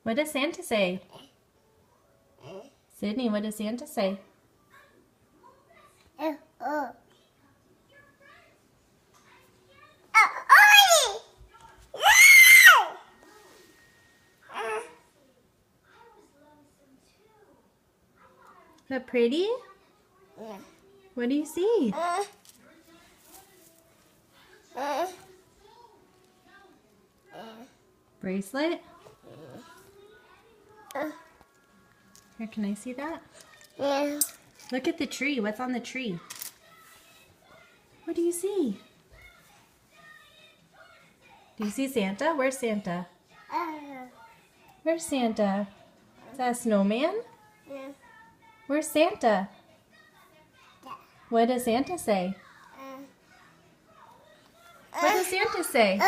What does Santa say? Sydney, what does Santa say? Is that pretty? Yeah. What do you see? Bracelet? Here, can I see that? Yeah. Look at the tree. What's on the tree? What do you see? Do you see Santa? Where's Santa? Where's Santa? Is that a snowman? Yeah. Where's Santa? What does Santa say? What does Santa say?